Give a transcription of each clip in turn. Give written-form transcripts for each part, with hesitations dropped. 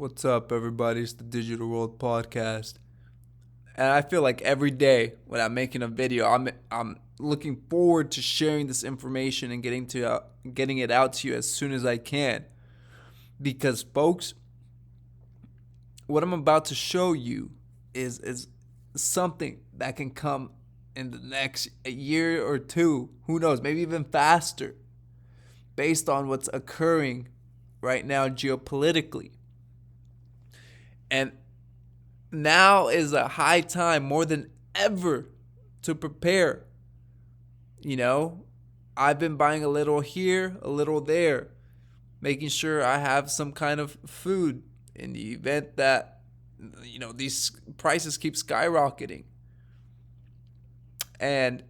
What's up, everybody? It's the Digital World Podcast, and I feel like every day when I'm making a video, I'm looking forward to sharing this information and getting it out to you as soon as I can. Because, folks, what I'm about to show you is something that can come in the next year or two. Who knows? Maybe even faster, based on what's occurring right now geopolitically. And now is a high time more than ever to prepare. I've been buying a little here, a little there, making sure I have some kind of food in the event that, these prices keep skyrocketing. And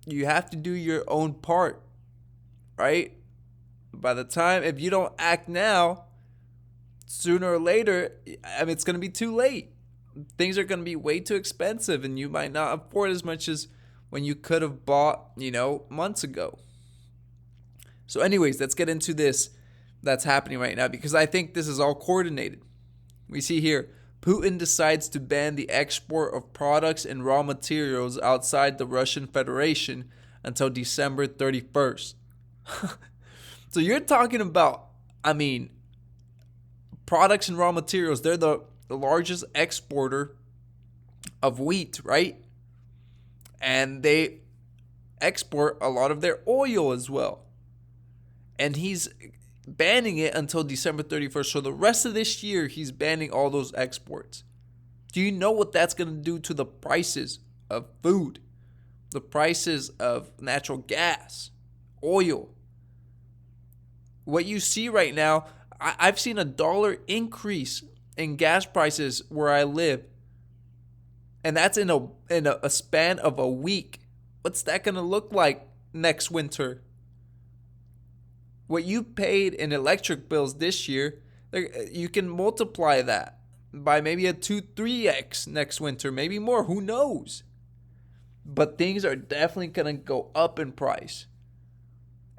you have to do your own part, right? By the time, if you don't act now, sooner or later, it's going to be too late. Things are going to be way too expensive, and you might not afford as much as when you could have bought, months ago. So anyways, let's get into this that's happening right now, because I think this is all coordinated. We see here, Putin decides to ban the export of products and raw materials outside the Russian Federation until December 31st. So you're talking about, products and raw materials. They're the largest exporter of wheat, right? And they export a lot of their oil as well. And he's banning it until December 31st. So the rest of this year, he's banning all those exports. Do you know what that's going to do to the prices of food, the prices of natural gas, oil? What you see right now, I've seen $1 increase in gas prices where I live, and that's in a span of a week. What's that going to look like next winter? What you paid in electric bills this year, you can multiply that by maybe a 2-3x next winter, maybe more. Who knows? But things are definitely going to go up in price,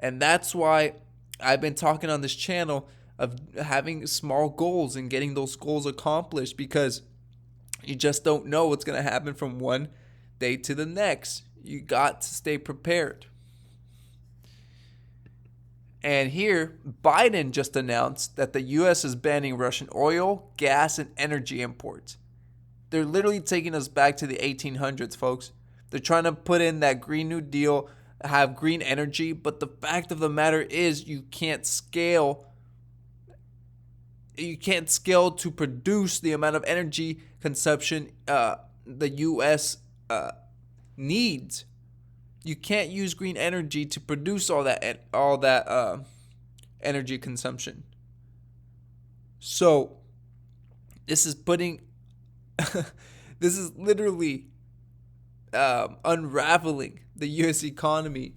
and that's why I've been talking on this channel of having small goals and getting those goals accomplished, because you just don't know what's going to happen from one day to the next. You got to stay prepared. And here, Biden just announced that the U.S. is banning Russian oil, gas, and energy imports. They're literally taking us back to the 1800s, folks. They're trying to put in that Green New Deal, have green energy, but the fact of the matter is you can't scale to produce the amount of energy consumption the U.S. needs. You can't use green energy to produce all that energy consumption. So this is this is literally unraveling the U.S. economy,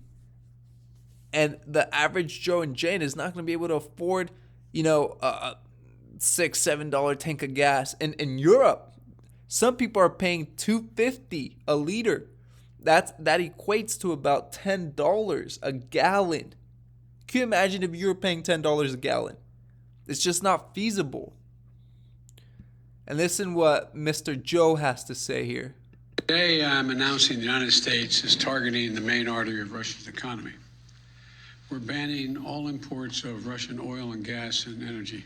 and the average Joe and Jane is not going to be able to afford, a $6-7 tank of gas. And in Europe, some people are paying $2.50 a liter. That equates to about $10 a gallon. Can you imagine if you were paying $10 a gallon? It's just not feasible. And listen what Mr. Joe has to say here. Today, I'm announcing the United States is targeting the main artery of Russia's economy. We're banning all imports of Russian oil and gas and energy.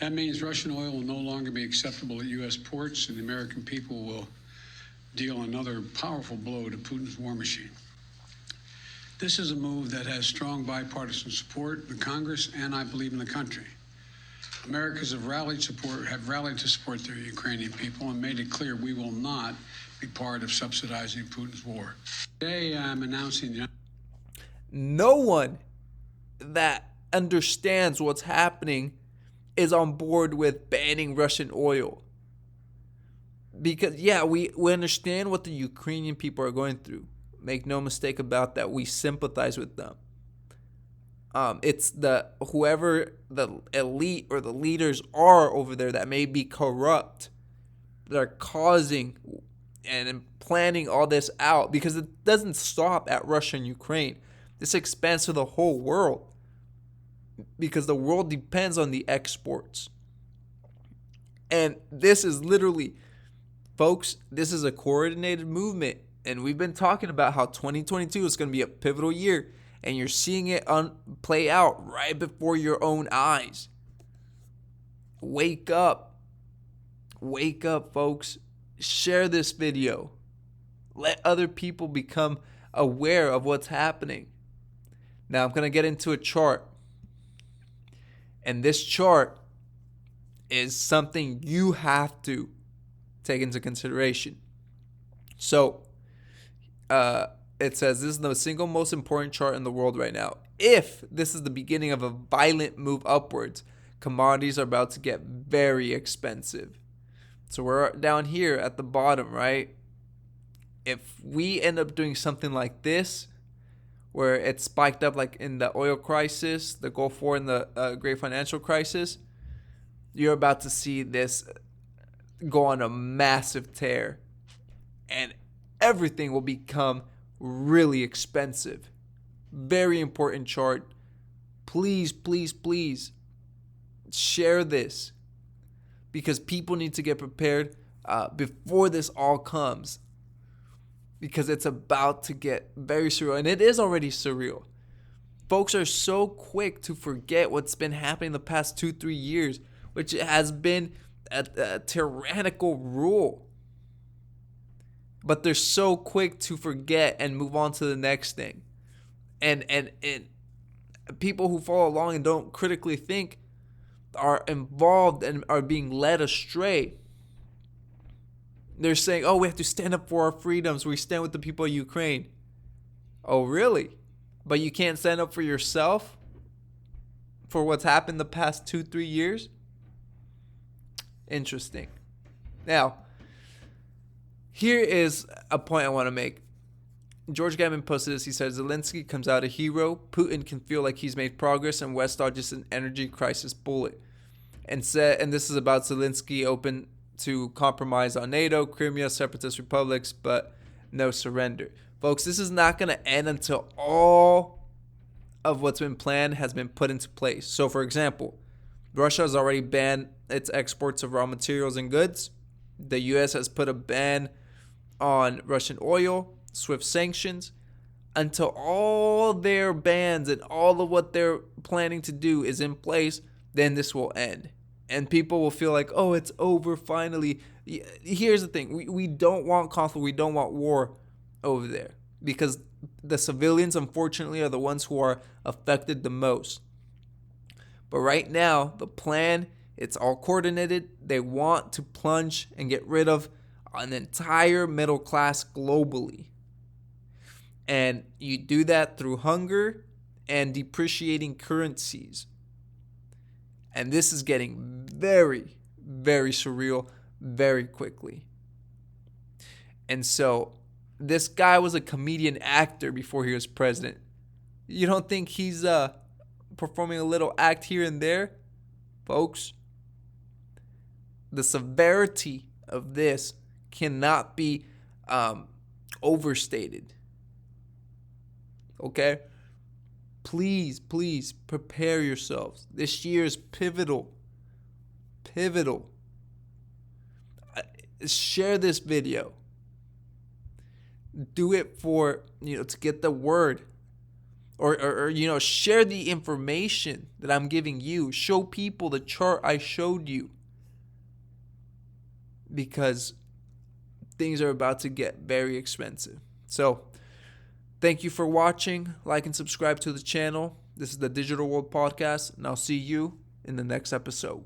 That means Russian oil will no longer be acceptable at U.S. ports, and the American people will deal another powerful blow to Putin's war machine. This is a move that has strong bipartisan support in Congress, and I believe in the country. Americans have rallied to support the Ukrainian people and made it clear we will not be part of subsidizing Putin's war. Today, I'm announcing no one that understands what's happening is on board with banning Russian oil. Because, we understand what the Ukrainian people are going through. Make no mistake about that. We sympathize with them. It's whoever the elite or the leaders are over there that may be corrupt, that are causing and planning all this out, because it doesn't stop at Russia and Ukraine. This expands to the whole world, because the world depends on the exports. And this is literally, folks, this is a coordinated movement. And we've been talking about how 2022 is going to be a pivotal year. And you're seeing it play out right before your own eyes. Wake up. Wake up, folks. Share this video. Let other people become aware of what's happening. Now I'm going to get into a chart. And this chart is something you have to take into consideration. So, it says this is the single most important chart in the world right now. If this is the beginning of a violent move upwards, commodities are about to get very expensive. So we're down here at the bottom, right? If we end up doing something like this, where it spiked up like in the oil crisis, the Gulf War, and the great financial crisis, you're about to see this go on a massive tear. And everything will become really expensive. Very important chart. Please, please, please share this, because people need to get prepared before this all comes, because it's about to get very surreal, and it is already surreal. Folks are so quick to forget what's been happening the past 2-3 years, which has been a tyrannical rule. But they're so quick to forget and move on to the next thing. And people who follow along and don't critically think are involved and are being led astray. They're saying, oh, we have to stand up for our freedoms. We stand with the people of Ukraine. Oh, really? But you can't stand up for yourself? For what's happened the past 2-3 years? Interesting. Now, here is a point I want to make. George Gavin posted this. He said, Zelensky comes out a hero. Putin can feel like he's made progress, and West dodges an energy crisis bullet. And this is about Zelensky open to compromise on NATO, Crimea, separatist republics, but no surrender. Folks, this is not going to end until all of what's been planned has been put into place. So, for example, Russia has already banned its exports of raw materials and goods. The U.S. has put a ban on Russian oil, SWIFT sanctions. Until all their bans and all of what they're planning to do is in place, then this will end. And people will feel like, oh, it's over finally. Here's the thing. We don't want conflict. We don't want war over there, because the civilians, unfortunately, are the ones who are affected the most. But right now, the plan, it's all coordinated. They want to plunge and get rid of an entire middle class globally. And you do that through hunger and depreciating currencies. And this is getting very, very surreal very quickly. And so this guy was a comedian actor before he was president. You don't think he's performing a little act here and there? Folks, the severity of this cannot be overstated. Okay? Please, please prepare yourselves. This year is pivotal. Pivotal. Share this video. Do it for, to get the word. Or share the information that I'm giving you. Show people the chart I showed you. Because things are about to get very expensive. So, thank you for watching. Like and subscribe to the channel. This is the Digital World Podcast, and I'll see you in the next episode.